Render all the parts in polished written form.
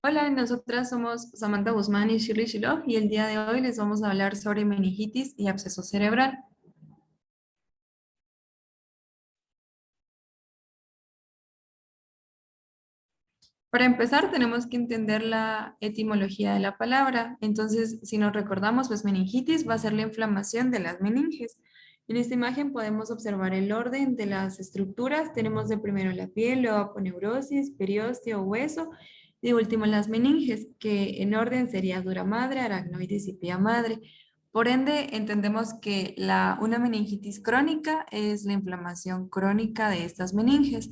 Hola, nosotras somos Samantha Guzmán y Shirley Shiloh y el día de hoy les vamos a hablar sobre meningitis y absceso cerebral. Para empezar, tenemos que entender la etimología de la palabra. Entonces, si nos recordamos, pues meningitis va a ser la inflamación de las meninges. En esta imagen podemos observar el orden de las estructuras. Tenemos de primero la piel, luego aponeurosis, periósteo, hueso y de último las meninges, que en orden sería dura madre, aracnoides y pía madre. Por ende, entendemos que una meningitis crónica es la inflamación crónica de estas meninges.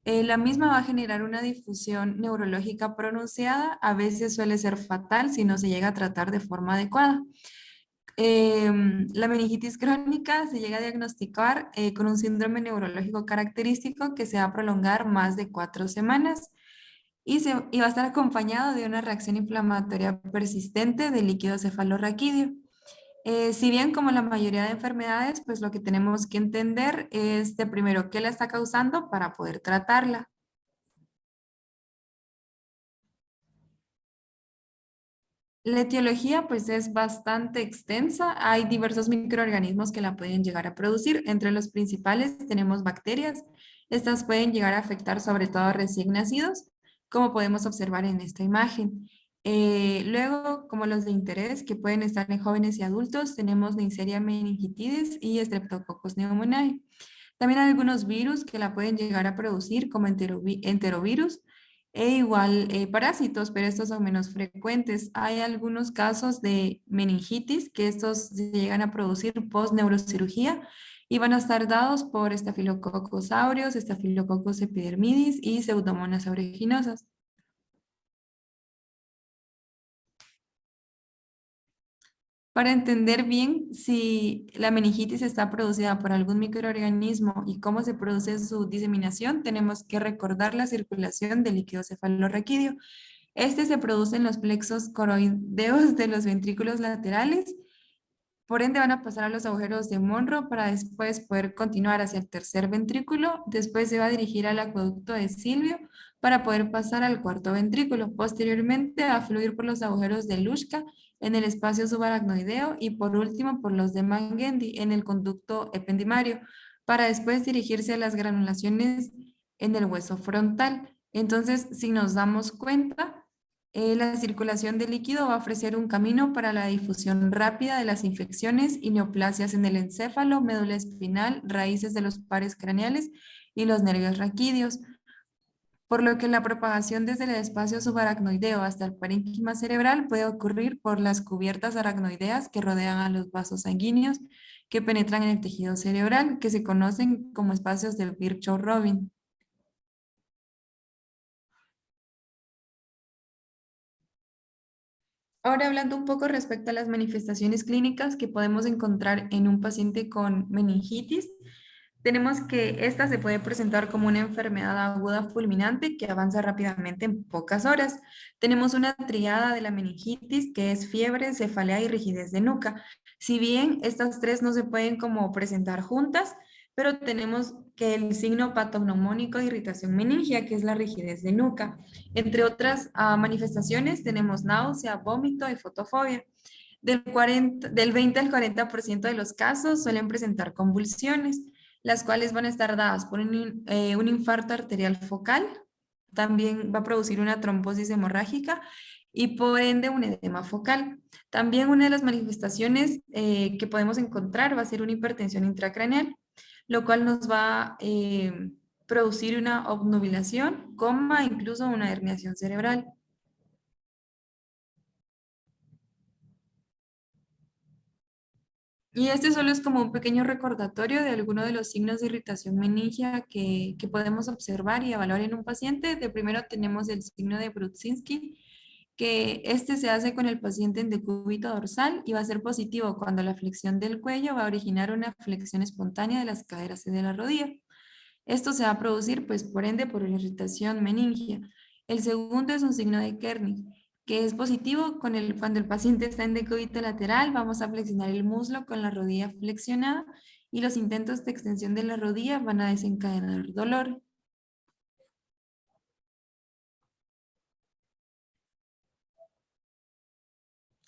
La misma va a generar una difusión neurológica pronunciada, a veces suele ser fatal si no se llega a tratar de forma adecuada. La meningitis crónica se llega a diagnosticar con un síndrome neurológico característico que se va a prolongar más de 4 semanas y va a estar acompañado de una reacción inflamatoria persistente del líquido cefalorraquídeo. Si bien como la mayoría de enfermedades, pues lo que tenemos que entender es de primero qué la está causando para poder tratarla. La etiología pues es bastante extensa. Hay diversos microorganismos que la pueden llegar a producir. Entre los principales tenemos bacterias. Estas pueden llegar a afectar sobre todo a recién nacidos, como podemos observar en esta imagen. Luego, como los de interés que pueden estar en jóvenes y adultos, tenemos Neisseria meningitidis y Streptococcus pneumoniae. También hay algunos virus que la pueden llegar a producir, como enterovirus, e igual parásitos, pero estos son menos frecuentes. Hay algunos casos de meningitis que estos se llegan a producir post neurocirugía y van a estar dados por Staphylococcus aureus, Staphylococcus epidermidis y Pseudomonas aeruginosa. Para entender bien si la meningitis está producida por algún microorganismo y cómo se produce su diseminación, tenemos que recordar la circulación del líquido cefalorraquídeo. Este se produce en los plexos coroideos de los ventrículos laterales, por ende van a pasar a los agujeros de Monro para después poder continuar hacia el tercer ventrículo, después se va a dirigir al acueducto de Silvio para poder pasar al cuarto ventrículo. Posteriormente va a fluir por los agujeros de Luschka en el espacio subaracnoideo y por último por los de Mangendi en el conducto ependimario, para después dirigirse a las granulaciones en el hueso frontal. Entonces, si nos damos cuenta, la circulación de líquido va a ofrecer un camino para la difusión rápida de las infecciones y neoplasias en el encéfalo, médula espinal, raíces de los pares craneales y los nervios raquídeos, por lo que la propagación desde el espacio subaracnoideo hasta el parénquima cerebral puede ocurrir por las cubiertas aracnoideas que rodean a los vasos sanguíneos que penetran en el tejido cerebral, que se conocen como espacios de Virchow-Robin. Ahora hablando un poco respecto a las manifestaciones clínicas que podemos encontrar en un paciente con meningitis, tenemos que esta se puede presentar como una enfermedad aguda fulminante que avanza rápidamente en pocas horas. Tenemos una triada de la meningitis que es fiebre, cefalea y rigidez de nuca. Si bien estas tres no se pueden como presentar juntas, pero tenemos que el signo patognomónico de irritación meningia, que es la rigidez de nuca. Entre otras manifestaciones tenemos náusea, vómito y fotofobia. Del 20 al 40% de los casos suelen presentar convulsiones, las cuales van a estar dadas por un infarto arterial focal, también va a producir una trombosis hemorrágica y por ende un edema focal. También una de las manifestaciones que podemos encontrar va a ser una hipertensión intracraneal, lo cual nos va a producir una obnubilación, coma, incluso una herniación cerebral. Y este solo es como un pequeño recordatorio de algunos de los signos de irritación meningia que podemos observar y evaluar en un paciente. De primero tenemos el signo de Brudzinski, que este se hace con el paciente en decúbito dorsal y va a ser positivo cuando la flexión del cuello va a originar una flexión espontánea de las caderas y de la rodilla. Esto se va a producir, pues, por ende, por la irritación meningia. El segundo es un signo de Kernig, que es positivo cuando el paciente está en decúbito lateral, vamos a flexionar el muslo con la rodilla flexionada y los intentos de extensión de la rodilla van a desencadenar dolor.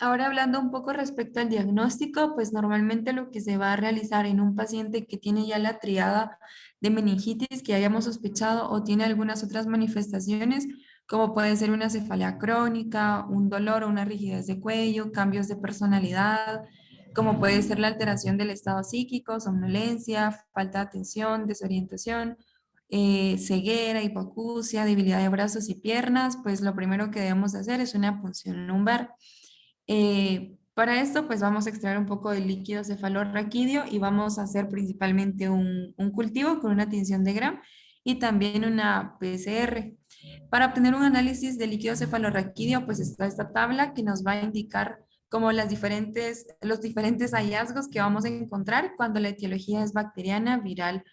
Ahora hablando un poco respecto al diagnóstico, pues normalmente lo que se va a realizar en un paciente que tiene ya la triada de meningitis que hayamos sospechado o tiene algunas otras manifestaciones, como puede ser una cefalea crónica, un dolor o una rigidez de cuello, cambios de personalidad, como puede ser la alteración del estado psíquico, somnolencia, falta de atención, desorientación, ceguera, hipoacusia, debilidad de brazos y piernas, pues lo primero que debemos de hacer es una punción lumbar. Para esto, pues vamos a extraer un poco de líquido cefalorraquídeo y vamos a hacer principalmente un cultivo con una tinción de Gram y también una PCR. Para obtener un análisis de líquido cefalorraquídeo, pues está esta tabla que nos va a indicar como los diferentes hallazgos que vamos a encontrar cuando la etiología es bacteriana, viral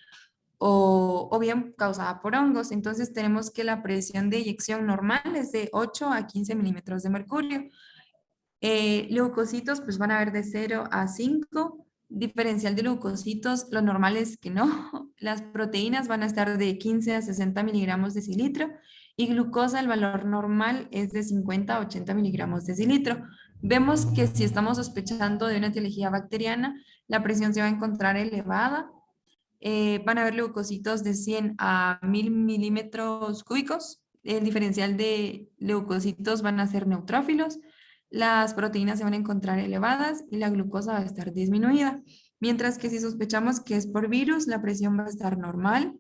o bien causada por hongos. Entonces tenemos que la presión de eyección normal es de 8 a 15 milímetros de mercurio. Leucocitos, pues van a haber de 0 a 5. Diferencial de leucocitos, lo normal es que no. Las proteínas van a estar de 15 a 60 miligramos de cilitro y glucosa, el valor normal es de 50 a 80 miligramos de cilitro. Vemos que si estamos sospechando de una etiología bacteriana, la presión se va a encontrar elevada. Van a haber leucocitos de 100 a 1000 milímetros cúbicos. El diferencial de leucocitos van a ser neutrófilos. Las proteínas se van a encontrar elevadas y la glucosa va a estar disminuida. Mientras que si sospechamos que es por virus, la presión va a estar normal,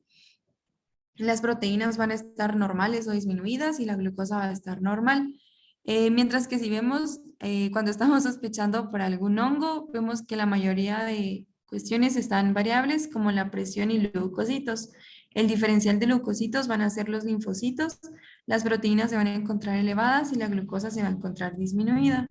las proteínas van a estar normales o disminuidas y la glucosa va a estar normal. Mientras que si vemos, cuando estamos sospechando por algún hongo, vemos que la mayoría de cuestiones están variables, como la presión y leucocitos. El diferencial de leucocitos van a ser los linfocitos, las proteínas se van a encontrar elevadas y la glucosa se va a encontrar disminuida.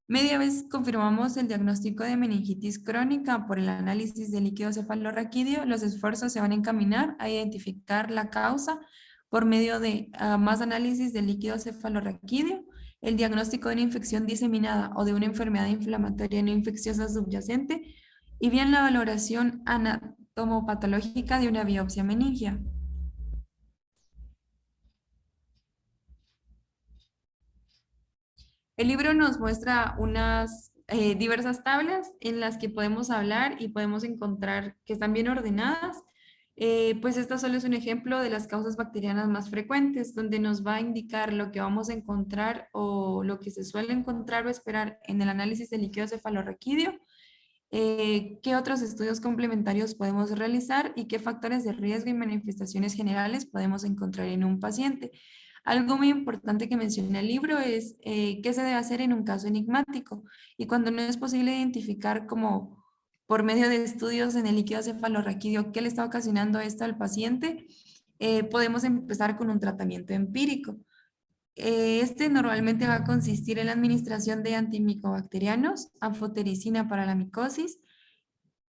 Media vez confirmamos el diagnóstico de meningitis crónica por el análisis de líquido cefalorraquídeo, los esfuerzos se van a encaminar a identificar la causa por medio de más análisis del líquido cefalorraquídeo, el diagnóstico de una infección diseminada o de una enfermedad inflamatoria no infecciosa subyacente y bien la valoración anatomopatológica de una biopsia meningia. El libro nos muestra unas diversas tablas en las que podemos hablar y podemos encontrar que están bien ordenadas. Pues esta solo es un ejemplo de las causas bacterianas más frecuentes, donde nos va a indicar lo que vamos a encontrar o lo que se suele encontrar o esperar en el análisis del líquido cefalorraquídeo, qué otros estudios complementarios podemos realizar y qué factores de riesgo y manifestaciones generales podemos encontrar en un paciente. Algo muy importante que menciona el libro es qué se debe hacer en un caso enigmático y cuando no es posible identificar como por medio de estudios en el líquido cefalorraquídeo qué le está ocasionando esto al paciente, podemos empezar con un tratamiento empírico. Este normalmente va a consistir en la administración de antimicobacterianos, anfotericina para la micosis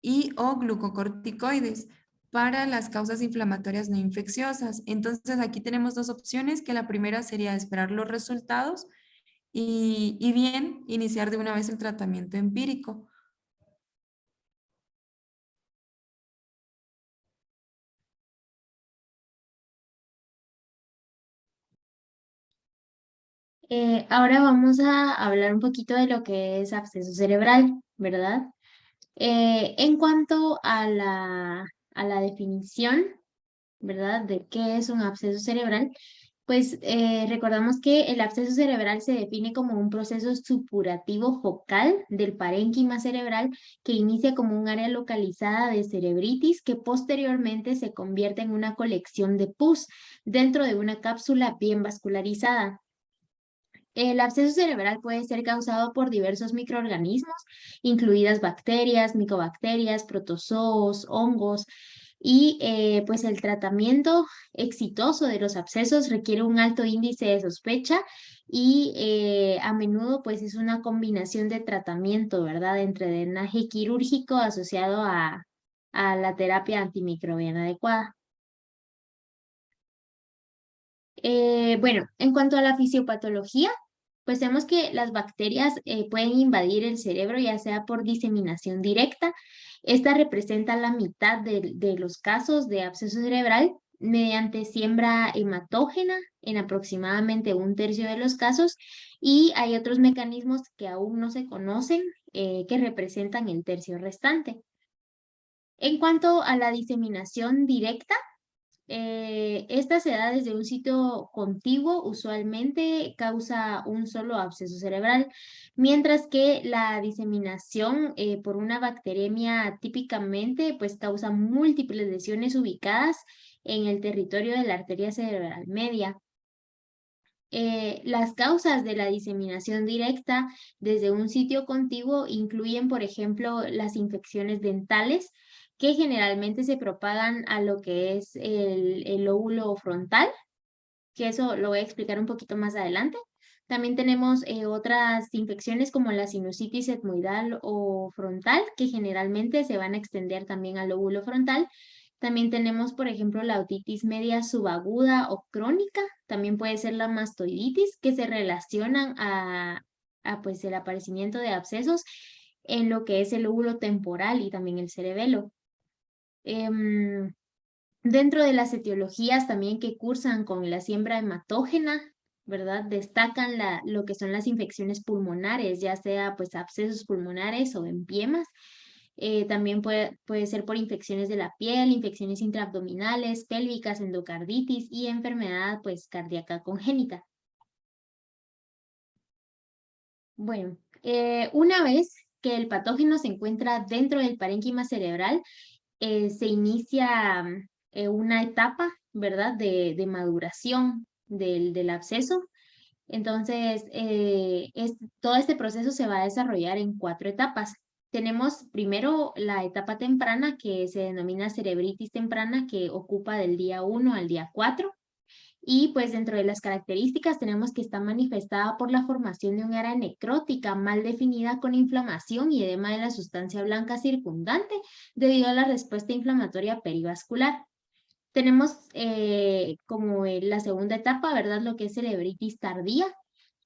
y o glucocorticoides para las causas inflamatorias no infecciosas. Entonces aquí tenemos dos opciones, que la primera sería esperar los resultados y bien iniciar de una vez el tratamiento empírico. Ahora vamos a hablar un poquito de lo que es absceso cerebral, ¿verdad? En cuanto a la definición, ¿verdad? De qué es un absceso cerebral, pues recordamos que el absceso cerebral se define como un proceso supurativo focal del parénquima cerebral que inicia como un área localizada de cerebritis que posteriormente se convierte en una colección de pus dentro de una cápsula bien vascularizada. El absceso cerebral puede ser causado por diversos microorganismos, incluidas bacterias, micobacterias, protozoos, hongos, y pues el tratamiento exitoso de los abscesos requiere un alto índice de sospecha y a menudo pues es una combinación de tratamiento, ¿verdad? Entre drenaje quirúrgico asociado a la terapia antimicrobiana adecuada. Bueno, en cuanto a la fisiopatología, pues vemos que las bacterias pueden invadir el cerebro ya sea por diseminación directa. Esta representa la mitad de los casos de absceso cerebral mediante siembra hematógena en aproximadamente un tercio de los casos, y hay otros mecanismos que aún no se conocen que representan el tercio restante. En cuanto a la diseminación directa, esta se da desde un sitio contiguo, usualmente causa un solo absceso cerebral, mientras que la diseminación por una bacteriemia típicamente pues causa múltiples lesiones ubicadas en el territorio de la arteria cerebral media. Las causas de la diseminación directa desde un sitio contiguo incluyen, por ejemplo, las infecciones dentales, que generalmente se propagan a lo que es el lóbulo frontal, que eso lo voy a explicar un poquito más adelante. También tenemos otras infecciones como la sinusitis etmoidal o frontal, que generalmente se van a extender también al lóbulo frontal. También tenemos, por ejemplo, la otitis media subaguda o crónica. También puede ser la mastoiditis, que se relacionan pues, el aparecimiento de abscesos en lo que es el lóbulo temporal y también el cerebelo. Dentro de las etiologías también que cursan con la siembra hematógena, ¿verdad? Destacan lo que son las infecciones pulmonares, ya sea pues abscesos pulmonares o empiemas. También puede ser por infecciones de la piel, infecciones intraabdominales, pélvicas, endocarditis y enfermedad pues cardíaca congénita. Bueno, una vez que el patógeno se encuentra dentro del parénquima cerebral, se inicia una etapa, ¿verdad?, de maduración del absceso. Entonces, todo este proceso se va a desarrollar en 4 etapas. Tenemos primero la etapa temprana, que se denomina cerebritis temprana, que ocupa del día 1 al día 4. Y pues dentro de las características tenemos que está manifestada por la formación de un área necrótica mal definida con inflamación y edema de la sustancia blanca circundante debido a la respuesta inflamatoria perivascular. Tenemos como la segunda etapa, ¿verdad? Lo que es cerebritis tardía,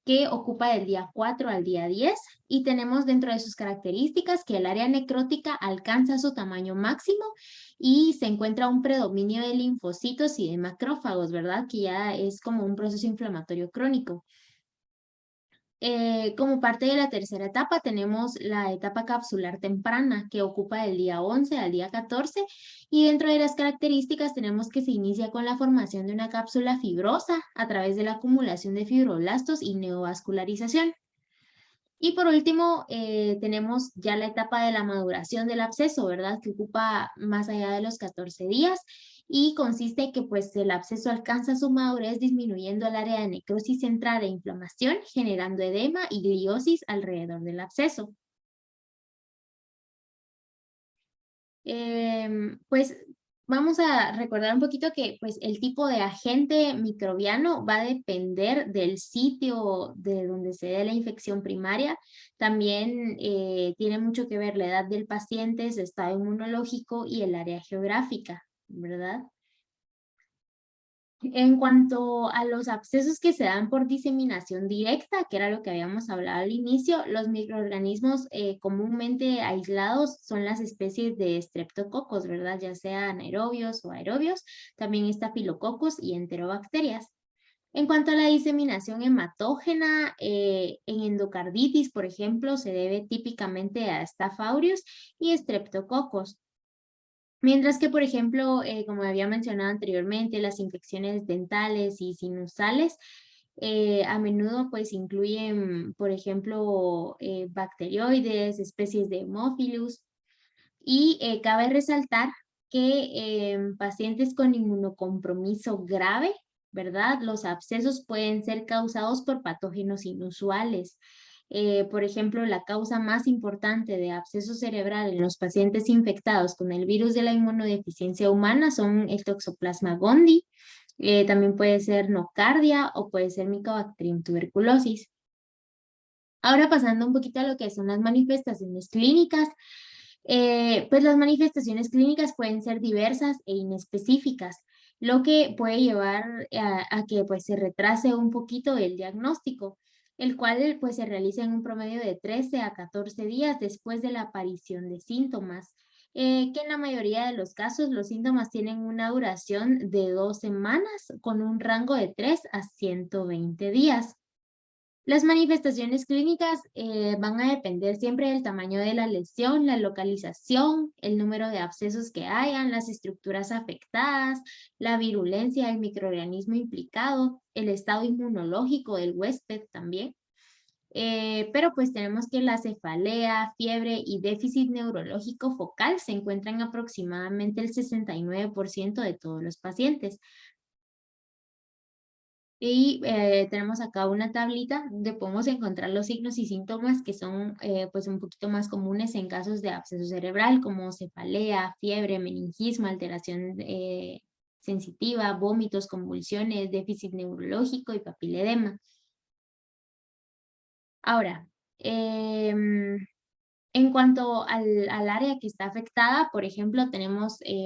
que ocupa del día 4 al día 10, y tenemos dentro de sus características que el área necrótica alcanza su tamaño máximo y se encuentra un predominio de linfocitos y de macrófagos, ¿verdad? Que ya es como un proceso inflamatorio crónico. Como parte de la tercera etapa tenemos la etapa capsular temprana, que ocupa del día 11 al día 14, y dentro de las características tenemos que se inicia con la formación de una cápsula fibrosa a través de la acumulación de fibroblastos y neovascularización. Y por último, tenemos ya la etapa de la maduración del absceso, ¿verdad? Que ocupa más allá de los 14 días y consiste en que pues el absceso alcanza su madurez disminuyendo el área de necrosis central e inflamación, generando edema y gliosis alrededor del absceso. Pues vamos a recordar un poquito que pues el tipo de agente microbiano va a depender del sitio de donde se dé la infección primaria. También tiene mucho que ver la edad del paciente, su estado inmunológico y el área geográfica, ¿verdad? En cuanto a los abscesos que se dan por diseminación directa, que era lo que habíamos hablado al inicio, los microorganismos comúnmente aislados son las especies de estreptococos, ¿verdad? Ya sean anaerobios o aerobios, también estafilococos y enterobacterias. En cuanto a la diseminación hematógena, en endocarditis, por ejemplo, se debe típicamente a Staph aureus y estreptococos. Mientras que, por ejemplo, como había mencionado anteriormente, las infecciones dentales y sinusales a menudo pues incluyen, por ejemplo, bacterioides, especies de Haemophilus, y cabe resaltar que en pacientes con inmunocompromiso grave, ¿verdad? Los abscesos pueden ser causados por patógenos inusuales. Por ejemplo, la causa más importante de absceso cerebral en los pacientes infectados con el virus de la inmunodeficiencia humana son el Toxoplasma gondii, también puede ser nocardia o puede ser Mycobacterium tuberculosis. Ahora pasando un poquito a lo que son las manifestaciones clínicas, pues las manifestaciones clínicas pueden ser diversas e inespecíficas, lo que puede llevar a que pues se retrase un poquito el diagnóstico, el cual pues se realiza en un promedio de 13 a 14 días después de la aparición de síntomas. que en la mayoría de los casos los síntomas tienen una duración de 2 semanas con un rango de 3 a 120 días. Las manifestaciones clínicas van a depender siempre del tamaño de la lesión, la localización, el número de abscesos que hayan, las estructuras afectadas, la virulencia del microorganismo implicado, el estado inmunológico del huésped también. Pero pues tenemos que la cefalea, fiebre y déficit neurológico focal se encuentran en aproximadamente el 69% de todos los pacientes. Y tenemos acá una tablita donde podemos encontrar los signos y síntomas que son pues un poquito más comunes en casos de absceso cerebral, como cefalea, fiebre, meningismo, alteración sensitiva, vómitos, convulsiones, déficit neurológico y papiledema. Ahora, en cuanto al área que está afectada, por ejemplo,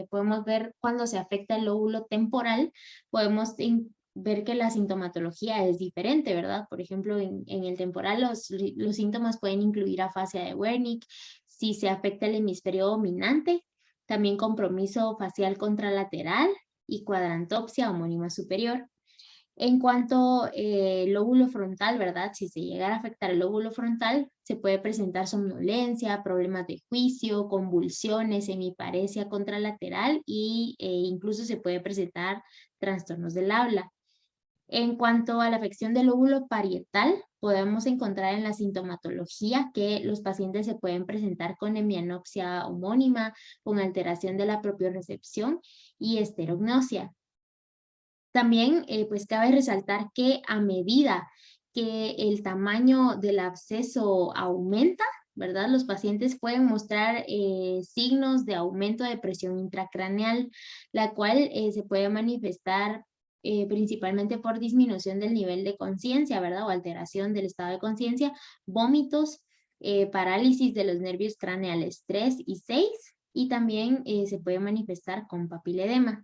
podemos ver cuando se afecta el lóbulo temporal, podemos ver que la sintomatología es diferente, ¿verdad? Por ejemplo, en el temporal los síntomas pueden incluir afasia de Wernicke, si se afecta el hemisferio dominante, también compromiso facial contralateral y cuadrantopsia homónima superior. En cuanto lóbulo frontal, ¿verdad? Si se llegara a afectar el lóbulo frontal, se puede presentar somnolencia, problemas de juicio, convulsiones, hemiparesia contralateral y incluso se puede presentar trastornos del habla. En cuanto a la afección del lóbulo parietal, podemos encontrar en la sintomatología que los pacientes se pueden presentar con hemianopsia homónima, con alteración de la propiorecepción y esterognosia. También, pues cabe resaltar que a medida que el tamaño del absceso aumenta, ¿verdad? Los pacientes pueden mostrar signos de aumento de presión intracraneal, la cual se puede manifestar principalmente por disminución del nivel de conciencia, ¿verdad? O alteración del estado de conciencia, vómitos, parálisis de los nervios craneales 3 y 6, y también se puede manifestar con papiledema.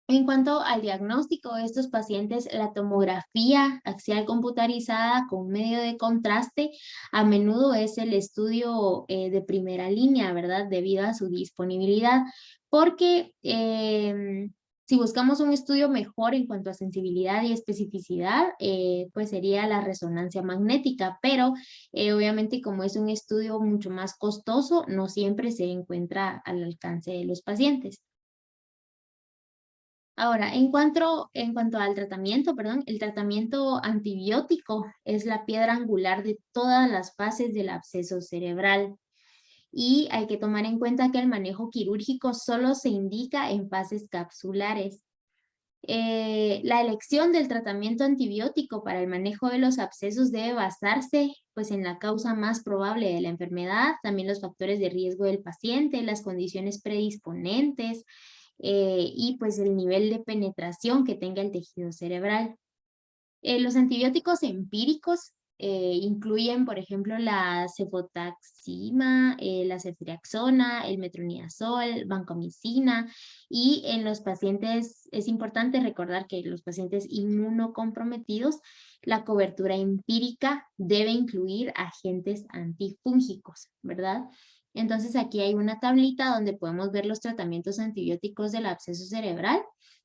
En cuanto al diagnóstico de estos pacientes, la tomografía axial computarizada con medio de contraste a menudo es el estudio de primera línea, ¿verdad? Debido a su disponibilidad, porque si buscamos un estudio mejor en cuanto a sensibilidad y especificidad, pues sería la resonancia magnética, pero obviamente como es un estudio mucho más costoso, no siempre se encuentra al alcance de los pacientes. Ahora, en cuanto al tratamiento, perdón, el tratamiento antibiótico es la piedra angular de todas las fases del absceso cerebral. Y hay que tomar en cuenta que el manejo quirúrgico solo se indica en fases capsulares. La elección del tratamiento antibiótico para el manejo de los abscesos debe basarse pues, en la causa más probable de la enfermedad, también los factores de riesgo del paciente, las condiciones predisponentes, y pues el nivel de penetración que tenga el tejido cerebral. Los antibióticos empíricos incluyen, por ejemplo, la cefotaxima, la ceftriaxona, el metronidazol, vancomicina, y en los pacientes, es importante recordar que los pacientes inmunocomprometidos, la cobertura empírica debe incluir agentes antifúngicos, ¿verdad? Entonces aquí hay una tablita donde podemos ver los tratamientos antibióticos del absceso cerebral,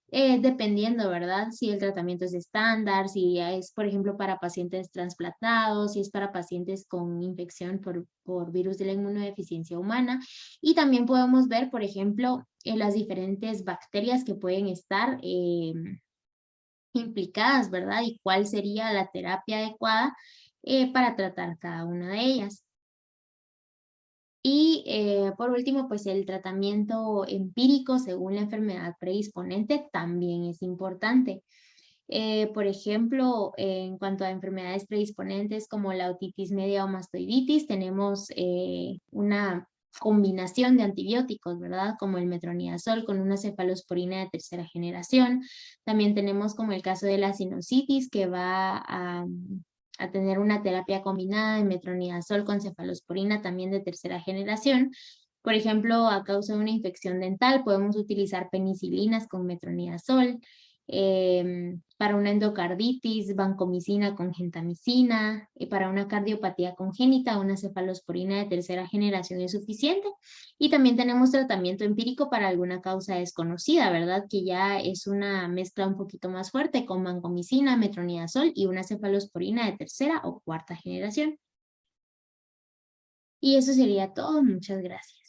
dependiendo, ¿verdad? Si el tratamiento es estándar, si es, por ejemplo, para pacientes trasplantados, si es para pacientes con infección por virus de la inmunodeficiencia humana. Y también podemos ver, por ejemplo, las diferentes bacterias que pueden estar implicadas, ¿verdad? Y cuál sería la terapia adecuada para tratar cada una de ellas. Y por último, pues el tratamiento empírico según la enfermedad predisponente también es importante. Por ejemplo, en cuanto a enfermedades predisponentes como la otitis media o mastoiditis, tenemos una combinación de antibióticos, ¿verdad? Como el metronidazol con una cefalosporina de tercera generación. También tenemos como el caso de la sinusitis que va a tener una terapia combinada de metronidazol con cefalosporina también de tercera generación. Por ejemplo, a causa de una infección dental podemos utilizar penicilinas con metronidazol. para una endocarditis, vancomicina con gentamicina, y para una cardiopatía congénita, una cefalosporina de tercera generación es suficiente. Y también tenemos tratamiento empírico para alguna causa desconocida, ¿verdad? Que ya es una mezcla un poquito más fuerte con vancomicina, metronidazol y una cefalosporina de tercera o cuarta generación. Y eso sería todo. Muchas gracias.